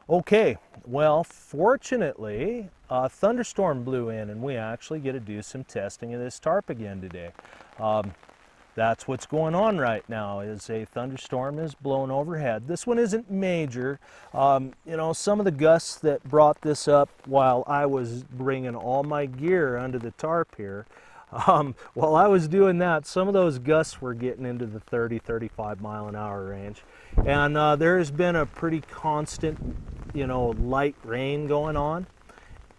Okay, well, fortunately, a thunderstorm blew in and we actually get to do some testing of this tarp again today. That's what's going on right now, is a thunderstorm is blowing overhead. This one isn't major. You know, some of the gusts that brought this up while I was bringing all my gear under the tarp here, while I was doing that, some of those gusts were getting into the 30-35 mile an hour range. And there has been a pretty constant, you know, light rain going on.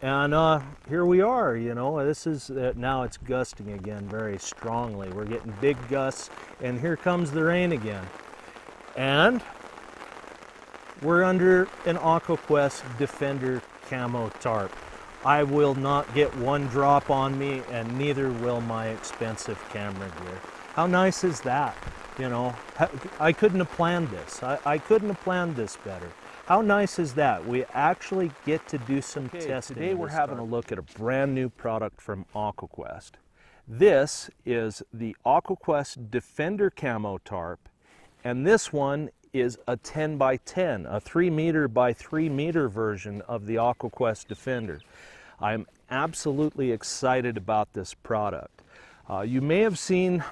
And here we are, you know, this is, now it's gusting again very strongly. We're getting big gusts, and here comes the rain again. And we're under an Aqua Quest Defender Camo tarp. I will not get one drop on me, and neither will my expensive camera gear. How nice is that? You know, I couldn't have planned this. I couldn't have planned this better. How nice is that? We actually get to do some testing. Today we're having a look at a brand new product from Aqua Quest. This is the Aqua Quest Defender Camo tarp, and this one is a 10 by 10, a 3 meter by 3 meter version of the Aqua Quest Defender. I'm absolutely excited about this product. You may have seen,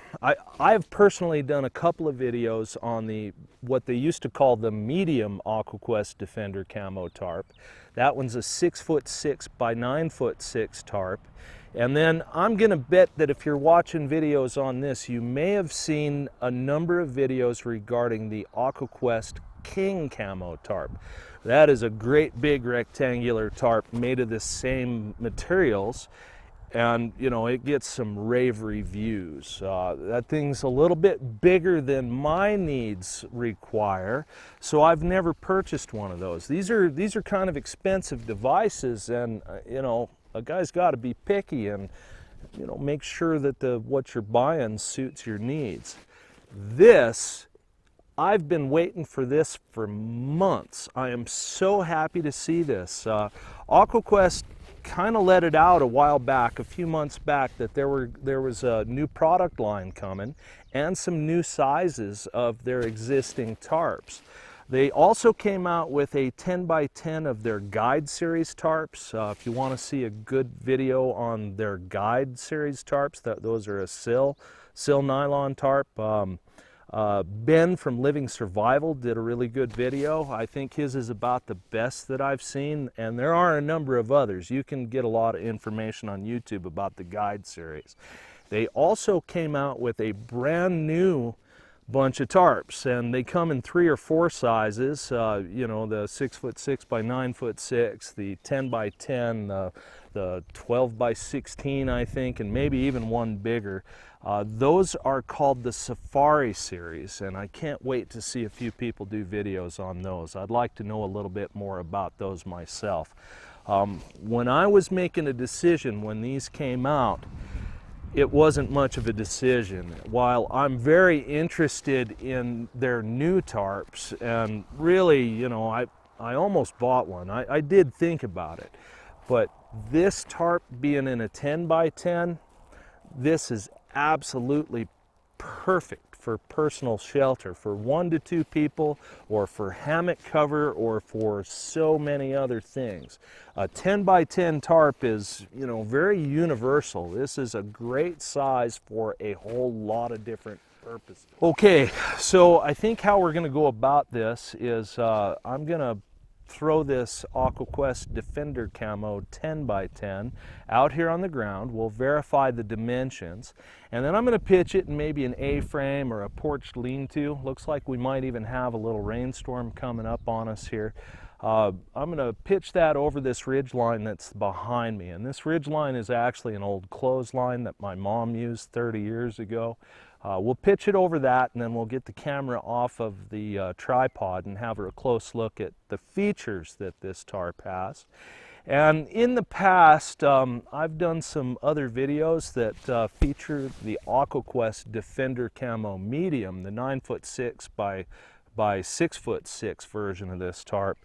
I've personally done a couple of videos on what they used to call the medium Aqua Quest Defender Camo tarp. That one's a 6'6" by 9'6" tarp. And then I'm gonna bet that if you're watching videos on this, you may have seen a number of videos regarding the Aqua Quest King Camo tarp. That is a great big rectangular tarp made of the same materials. And, you know, it gets some rave reviews. That thing's a little bit bigger than my needs require, so I've never purchased one of those. These are kind of expensive devices, and, you know, a guy's got to be picky and, you know, make sure that what you're buying suits your needs. I've been waiting for this for months. I am so happy to see this. Aqua Quest kind of let it out a while back, a few months back, that there was a new product line coming and some new sizes of their existing tarps. They also came out with a 10 by 10 of their guide series tarps. If you want to see a good video on their guide series tarps, those are a sill nylon tarp. Ben from Living Survival did a really good video. I think his is about the best that I've seen, and there are a number of others. You can get a lot of information on YouTube about the guide series. They also came out with a brand new bunch of tarps, and they come in 3 or 4 sizes. You know, the 6'6" by 9'6", the 10 by 10, the 12 by 16, I think, and maybe even one bigger. Those are called the Safari series, and I can't wait to see a few people do videos on those. I'd like to know a little bit more about those myself. When I was making a decision when these came out, it wasn't much of a decision. While I'm very interested in their new tarps, and really, you know, I almost bought one. I did think about it, but this tarp being in a 10 by 10, this is absolutely perfect for personal shelter, for 1 to 2 people, or for hammock cover, or for so many other things. A 10 by 10 tarp is, you know, very universal. This is a great size for a whole lot of different purposes. Okay, so I think how we're going to go about this is I'm going to throw this Aqua Quest Defender Camo 10 by 10 out here on the ground. We'll verify the dimensions, and then I'm going to pitch it in maybe an A-frame or a porched lean-to. Looks like we might even have a little rainstorm coming up on us here. I'm going to pitch that over this ridge line that's behind me, and this ridge line is actually an old clothesline that my mom used 30 years ago. We'll pitch it over that, and then we'll get the camera off of the tripod and have a close look at the features that this tarp has. And in the past, I've done some other videos that feature the Aqua Quest Defender Camo Medium, the 9'6" by 6'6" version of this tarp.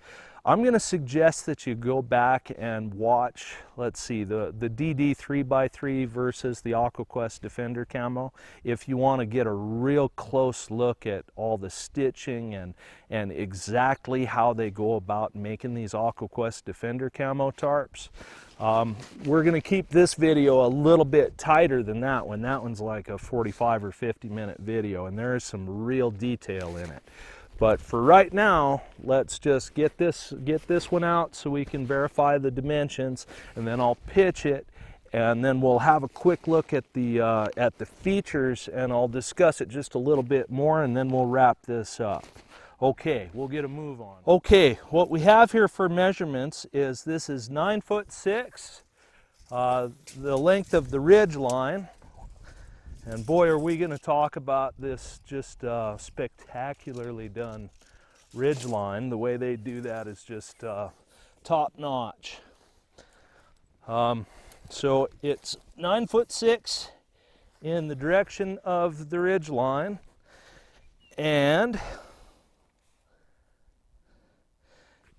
I'm going to suggest that you go back and watch, let's see, the DD 3x3 versus the Aqua Quest Defender Camo if you want to get a real close look at all the stitching and exactly how they go about making these Aqua Quest Defender Camo tarps. We're going to keep this video a little bit tighter than that one. That one's like a 45 or 50-minute video, and there is some real detail in it. But for right now, let's just get this one out so we can verify the dimensions, and then I'll pitch it, and then we'll have a quick look at the features, and I'll discuss it just a little bit more, and then we'll wrap this up. Okay, we'll get a move on. Okay, what we have here for measurements is this is 9'6", the length of the ridge line. And boy, are we going to talk about this just spectacularly done ridge line. The way they do that is just top notch. So it's 9'6" in the direction of the ridge line, and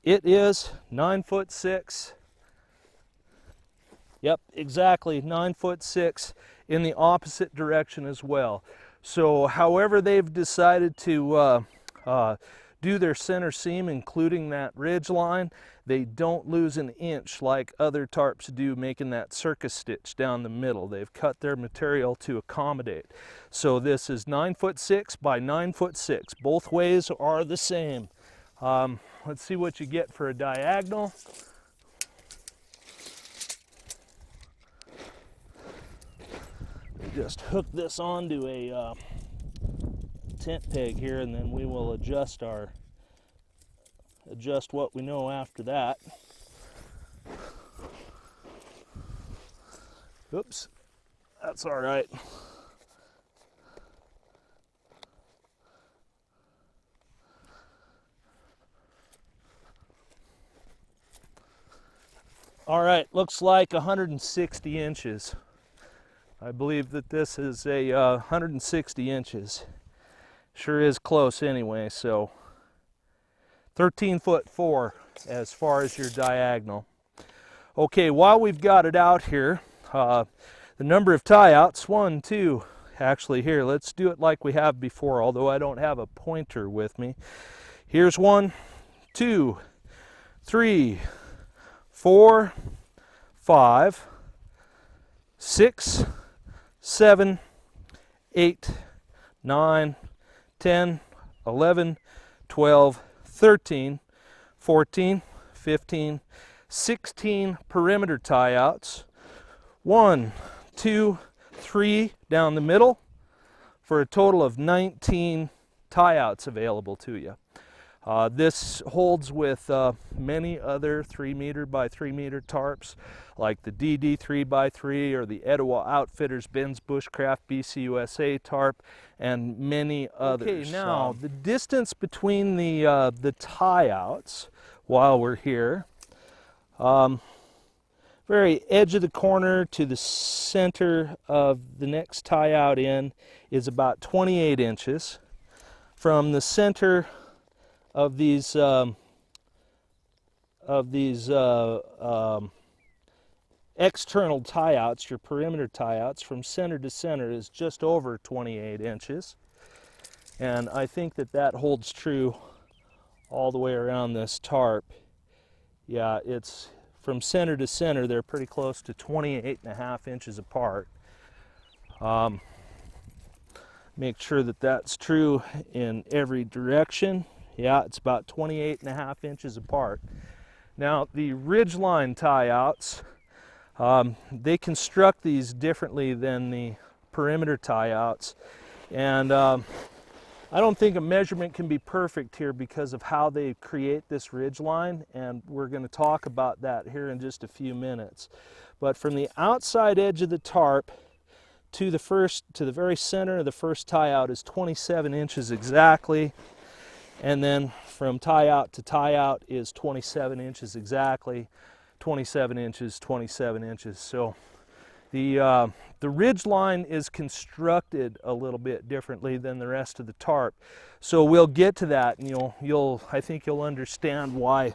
it is 9'6". Yep, exactly 9'6" in the opposite direction as well. So however they've decided to do their center seam, including that ridge line, they don't lose an inch like other tarps do, making that circus stitch down the middle. They've cut their material to accommodate. So this is 9'6" by 9'6". Both ways are the same. Let's see what you get for a diagonal. Just hook this onto a tent peg here, and then we will adjust what we know after that. Oops, that's all right. All right, looks like 160 inches. I believe that this is a 160 inches. Sure is close anyway, so 13'4" as far as your diagonal. Okay, while we've got it out here, the number of tie outs, 1, 2, actually here, let's do it like we have before, although I don't have a pointer with me. Here's 1, 2, 3, 4, 5, 6, 7, 8, 9, 10, 11, 12, 13, 14, 15, 16 perimeter tie outs. 1, 2, 3 down the middle for a total of 19 tie outs available to you. This holds with many other 3 meter by 3 meter tarps like the DD 3x3 or the Etowah Outfitters Ben's Bushcraft BCUSA tarp and many others. Okay, now the distance between the tie outs while we're here, very edge of the corner to the center of the next tie out in is about 28 inches. From the center of these external tie outs, your perimeter tie outs, from center to center is just over 28 inches. And I think that that holds true all the way around this tarp. Yeah, it's from center to center, they're pretty close to 28.5 inches apart. Make sure that that's true in every direction. Yeah, it's about 28.5 inches apart. Now, the ridgeline tie outs, they construct these differently than the perimeter tie outs. And I don't think a measurement can be perfect here because of how they create this ridge line, and we're going to talk about that here in just a few minutes. But from the outside edge of the tarp to the very center of the first tie out is 27 inches exactly. And then from tie out to tie out is 27 inches exactly, 27 inches, 27 inches. So the ridge line is constructed a little bit differently than the rest of the tarp. So we'll get to that, and I think you'll understand why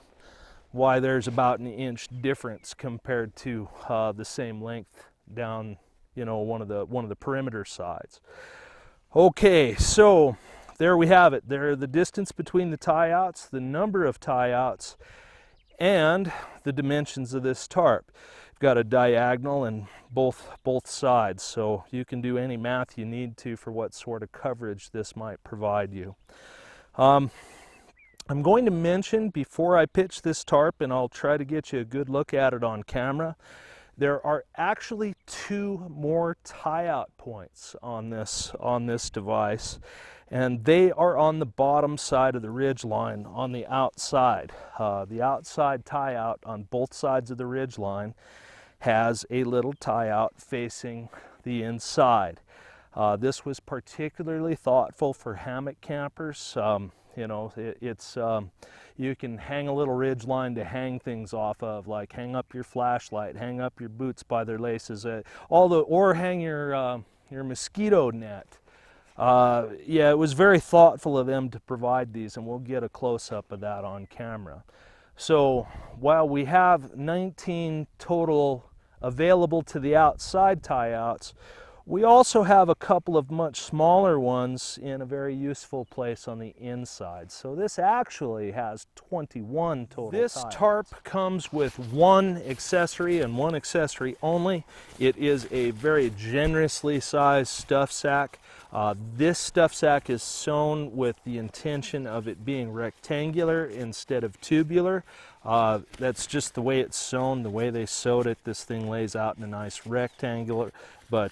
why there's about an inch difference compared to the same length down, you know, one of the perimeter sides. Okay, so there we have it. There, the distance between the tie outs, the number of tie outs, and the dimensions of this tarp. You've got a diagonal in both sides, so you can do any math you need to for what sort of coverage this might provide you. I'm going to mention before I pitch this tarp, and I'll try to get you a good look at it on camera, there are actually 2 more tie-out points on this device, and they are on the bottom side of the ridge line on the outside. The outside tie-out on both sides of the ridge line has a little tie-out facing the inside. This was particularly thoughtful for hammock campers. You know, you can hang a little ridge line to hang things off of, like hang up your flashlight, hang up your boots by their laces, or hang your mosquito net. Yeah, it was very thoughtful of them to provide these, and we'll get a close-up of that on camera. So while we have 19 total available to the outside tie-outs, we also have a couple of much smaller ones in a very useful place on the inside. So this actually has 21 total. This tarp comes with 1 accessory and 1 accessory only. It is a very generously sized stuff sack. This stuff sack is sewn with the intention of it being rectangular instead of tubular. That's just the way it's sewn, the way they sewed it. This thing lays out in a nice rectangular, but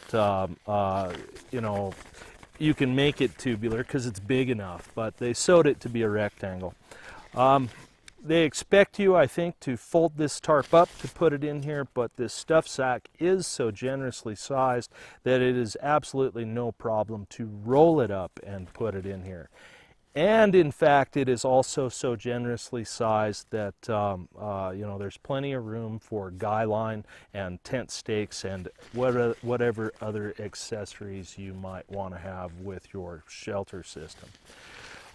you know, you can make it tubular because it's big enough, but they sewed it to be a rectangle. They expect you, I think, to fold this tarp up to put it in here, but this stuff sack is so generously sized that it is absolutely no problem to roll it up and put it in here. And in fact, it is also so generously sized that you know, there's plenty of room for guy line and tent stakes and whatever other accessories you might want to have with your shelter system.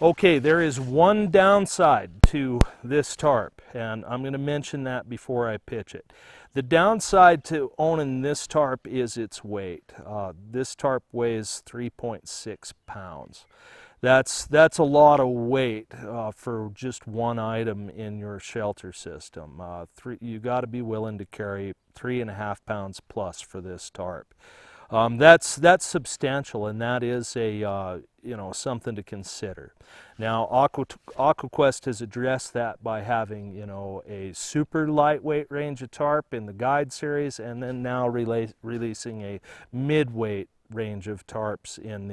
Okay, there is one downside to this tarp, and I'm going to mention that before I pitch it. The downside to owning this tarp is its weight. This tarp weighs 3.6 pounds. That's a lot of weight for just one item in your shelter system. You got to be willing to carry 3.5 pounds plus for this tarp. That's substantial, and that is a you know, something to consider. Now, Aqua Quest has addressed that by having, you know, a super lightweight range of tarp in the Guide series, and then now releasing a mid-weight range of tarps in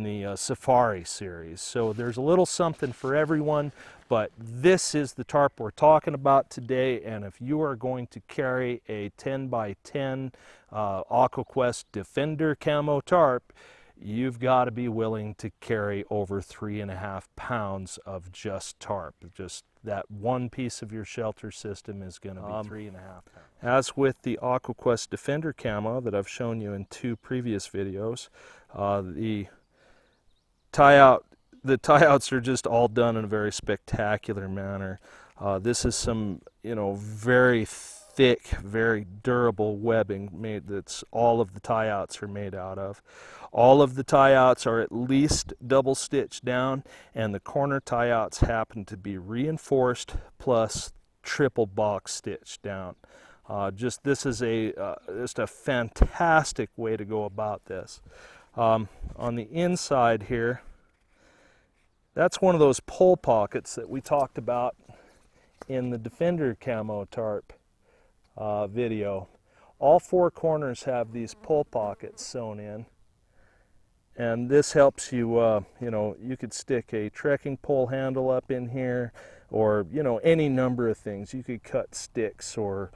the Safari series. So there's a little something for everyone, but this is the tarp we're talking about today, and if you are going to carry a 10x10 Aqua Quest Defender Camo tarp, you've got to be willing to carry over 3.5 pounds of just tarp. Just that one piece of your shelter system is going to be 3.5 pounds. As with the Aqua Quest Defender Camo that I've shown you in 2 previous videos, the tie-outs are just all done in a very spectacular manner. This is some, you know, very thick, very durable webbing made that's all of the tie-outs are made out of. All of the tie-outs are at least double stitched down, and the corner tie-outs happen to be reinforced plus triple box stitched down. This is just a fantastic way to go about this. On the inside here, that's one of those pull pockets that we talked about in the Defender Camo tarp video. All 4 corners have these pull pockets sewn in, and this helps you, you know, you could stick a trekking pole handle up in here, or, you know, any number of things. You could cut sticks or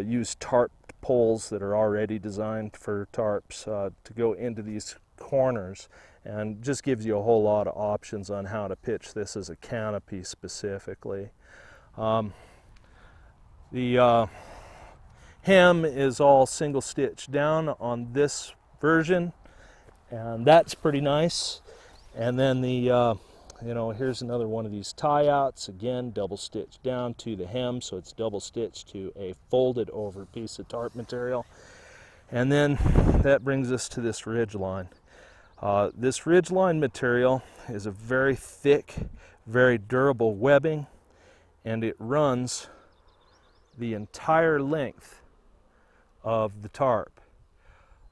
use tarp poles that are already designed for tarps to go into these corners, and just gives you a whole lot of options on how to pitch this as a canopy specifically. The hem is all single stitched down on this version, and that's pretty nice. And then the you know, here's another one of these tie outs, again double stitched down to the hem, so it's double stitched to a folded over piece of tarp material. And then that brings us to this ridge line. This ridge line material is a very thick, very durable webbing, and it runs the entire length of the tarp.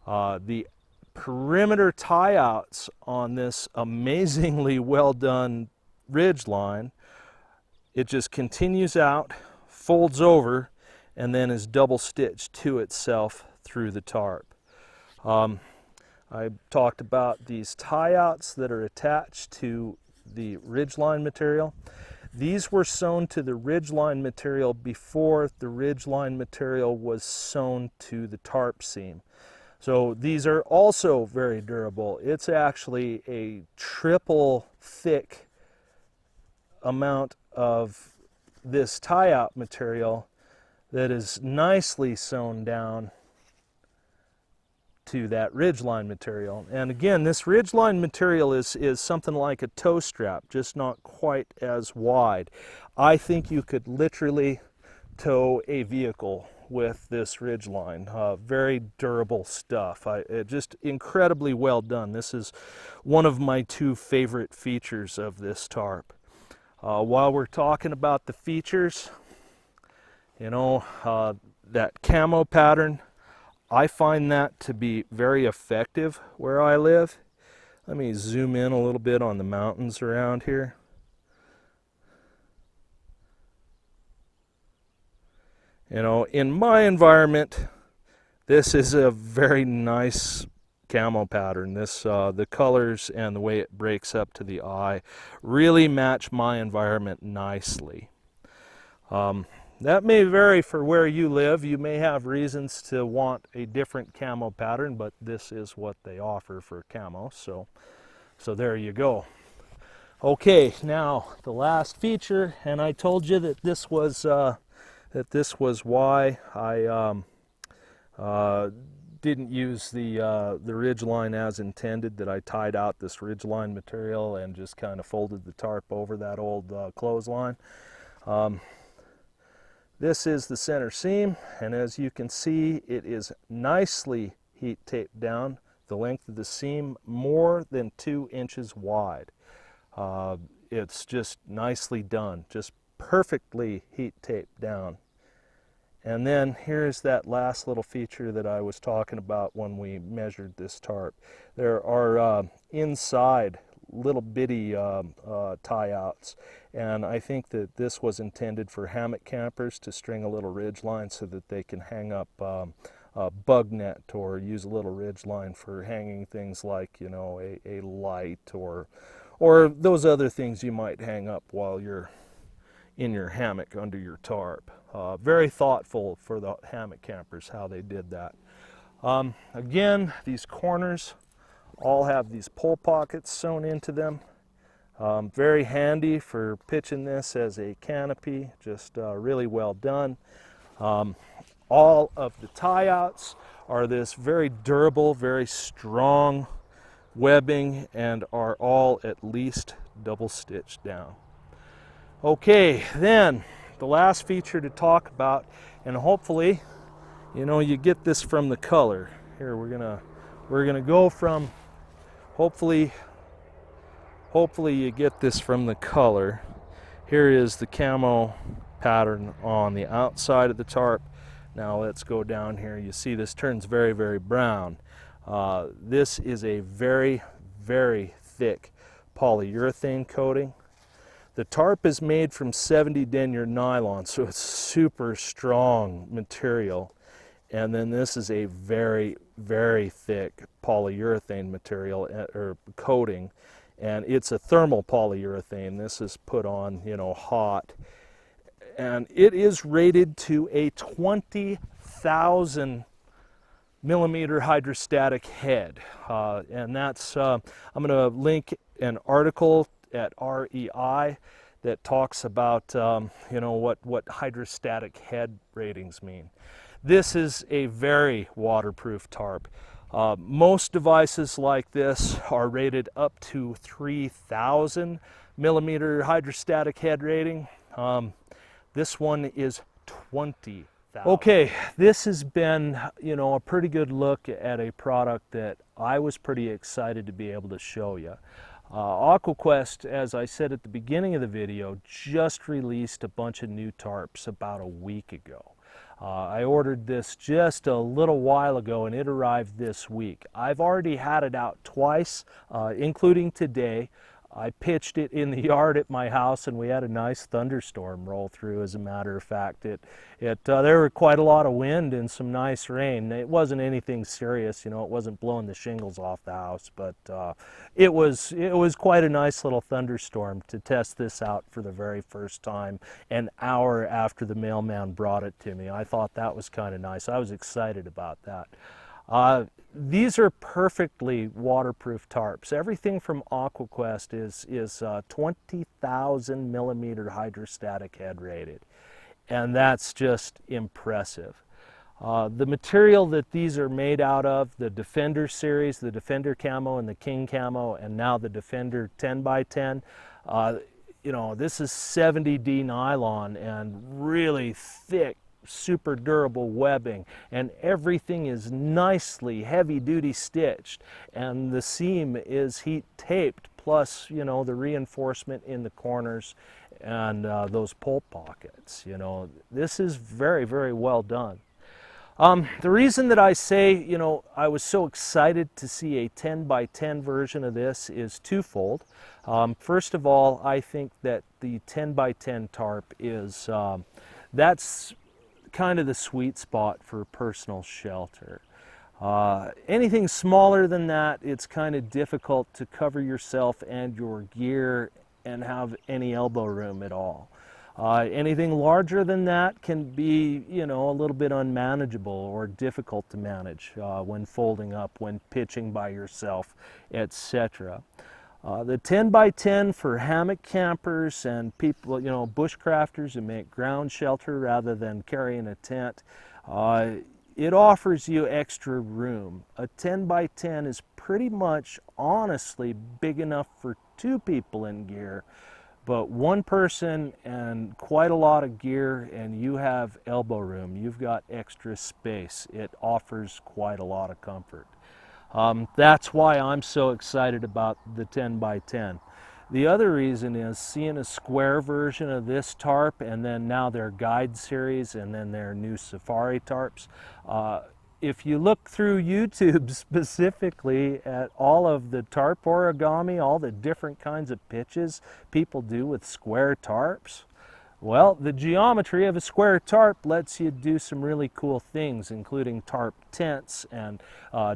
The perimeter tie outs on this amazingly well done ridge line, it just continues out, folds over, and then is double stitched to itself through the tarp. I talked about these tie outs that are attached to the ridgeline material. These were sewn to the ridgeline material before the ridgeline material was sewn to the tarp seam. So these are also very durable. It's actually a triple thick amount of this tie out material that is nicely sewn down to that ridgeline material. And again, this ridgeline material is something like a toe strap, just not quite as wide. I think you could literally tow a vehicle with this ridgeline. Very durable stuff. Just incredibly well done. This is one of my two favorite features of this tarp. While we're talking about the features, you know, that camo pattern, I find that to be very effective where I live. Let me zoom in a little bit on the mountains around here. You know, in my environment, this is a very nice camo pattern. This, the colors and the way it breaks up to the eye really match my environment nicely. That may vary for where you live. You may have reasons to want a different camo pattern, but this is what they offer for camo, so there you go. Okay, now the last feature, and I told you that this was why I didn't use the ridge line as intended, that I tied out this ridge line material and just kind of folded the tarp over that old clothesline. This is the center seam, and as you can see, it is nicely heat taped down. The length of the seam more than 2 inches wide. It's just nicely done, just perfectly heat taped down. And then here's that last little feature that I was talking about when we measured this tarp. There are inside little bitty tie outs, and I think that this was intended for hammock campers to string a little ridge line so that they can hang up a bug net, or use a little ridge line for hanging things like, you know, a light or those other things you might hang up while you're in your hammock under your tarp. Very thoughtful for the hammock campers how they did that. Again, these corners all have these pull pockets sewn into them. Very handy for pitching this as a canopy, just really well done. All of the tie outs are this very durable, very strong webbing, and are all at least double stitched down. Okay, then the last feature to talk about, and hopefully, you know, you get this from the color. Here we're gonna go from, hopefully you get this from the color. Here is the camo pattern on the outside of the tarp. Now let's go down here. You see this turns very, very brown. This is a very, very thick polyurethane coating. The tarp is made from 70 denier nylon, so it's super strong material. And then this is a very, very thick polyurethane material, or coating, and it's a thermal polyurethane. This is put on, you know, hot, and it is rated to a 20,000 millimeter hydrostatic head, and that's I'm going to link an article at REI that talks about you know, what hydrostatic head ratings mean. This is a very waterproof tarp. Most devices like this are rated up to 3,000 millimeter hydrostatic head rating. This one is 20,000. Okay, this has been, you know, a pretty good look at a product that I was pretty excited to be able to show you. Aqua Quest, as I said at the beginning of the video, just released a bunch of new tarps about a week ago. I ordered this just a little while ago and it arrived this week. I've already had it out twice, including today. I pitched it in the yard at my house and we had a nice thunderstorm roll through. As a matter of fact, there were quite a lot of wind and some nice rain. It wasn't anything serious, you know, it wasn't blowing the shingles off the house, but it was quite a nice little thunderstorm to test this out for the very first time an hour after the mailman brought it to me. I thought that was kind of nice. I was excited about that. These are perfectly waterproof tarps. Everything from Aqua Quest is 20,000 millimeter hydrostatic head rated, and that's just impressive. The material that these are made out of, the Defender series, the Defender Camo and the King Camo, and now the Defender 10x10, you know, this is 70D nylon and really thick, super durable webbing, and everything is nicely heavy-duty stitched, and the seam is heat taped, plus, you know, the reinforcement in the corners and those pull pockets. You know, this is very, very well done. The reason that I say, you know, I was so excited to see a 10x10 version of this is twofold. First of all, I think that the 10x10 tarp is, that's kind of the sweet spot for personal shelter. Anything smaller than that, it's kind of difficult to cover yourself and your gear and have any elbow room at all. Anything larger than that can be, you know, a little bit unmanageable or difficult to manage when folding up, when pitching by yourself, etc. The 10x10 for hammock campers and people, you know, bushcrafters who make ground shelter rather than carrying a tent, it offers you extra room. A 10x10 is pretty much, honestly, big enough for two people in gear, but one person and quite a lot of gear and you have elbow room. You've got extra space. It offers quite a lot of comfort. That's why I'm so excited about the 10x10. The other reason is seeing a square version of this tarp and then now their guide series and then their new safari tarps. If you look through YouTube specifically at all of the tarp origami, all the different kinds of pitches people do with square tarps, well, the geometry of a square tarp lets you do some really cool things, including tarp tents and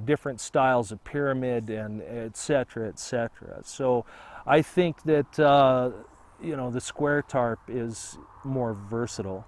different styles of pyramid and etc., etc. So I think that you know, the square tarp is more versatile.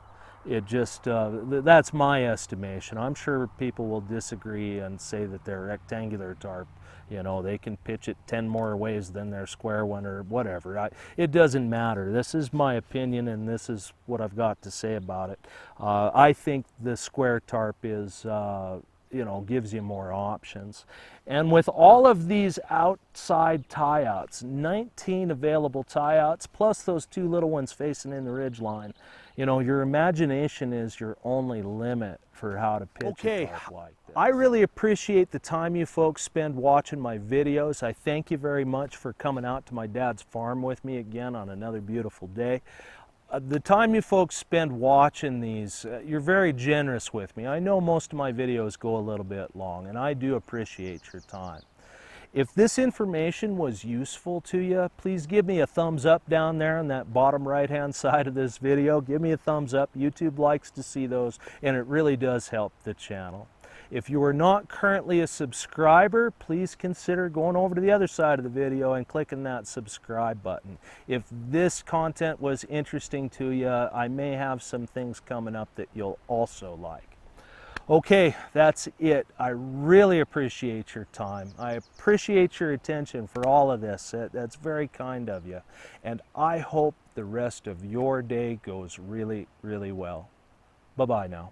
It just, that's my estimation. I'm sure people will disagree and say that their rectangular tarp, you know, they can pitch it 10 more ways than their square one or whatever. It doesn't matter. This is my opinion and this is what I've got to say about it. I think the square tarp is, you know, gives you more options. And with all of these outside tie-outs, 19 available tie-outs, plus those two little ones facing in the ridge line, you know, your imagination is your only limit for how to pitch a tarp like this. I really appreciate the time you folks spend watching my videos. I thank you very much for coming out to my dad's farm with me again on another beautiful day. The time you folks spend watching these, you're very generous with me. I know most of my videos go a little bit long, and I do appreciate your time. If this information was useful to you, please give me a thumbs up down there on that bottom right-hand side of this video. Give me a thumbs up. YouTube likes to see those, and it really does help the channel. If you are not currently a subscriber, please consider going over to the other side of the video and clicking that subscribe button. If this content was interesting to you, I may have some things coming up that you'll also like. Okay, that's it. I really appreciate your time. I appreciate your attention for all of this. That's very kind of you. And I hope the rest of your day goes really, really well. Bye-bye now.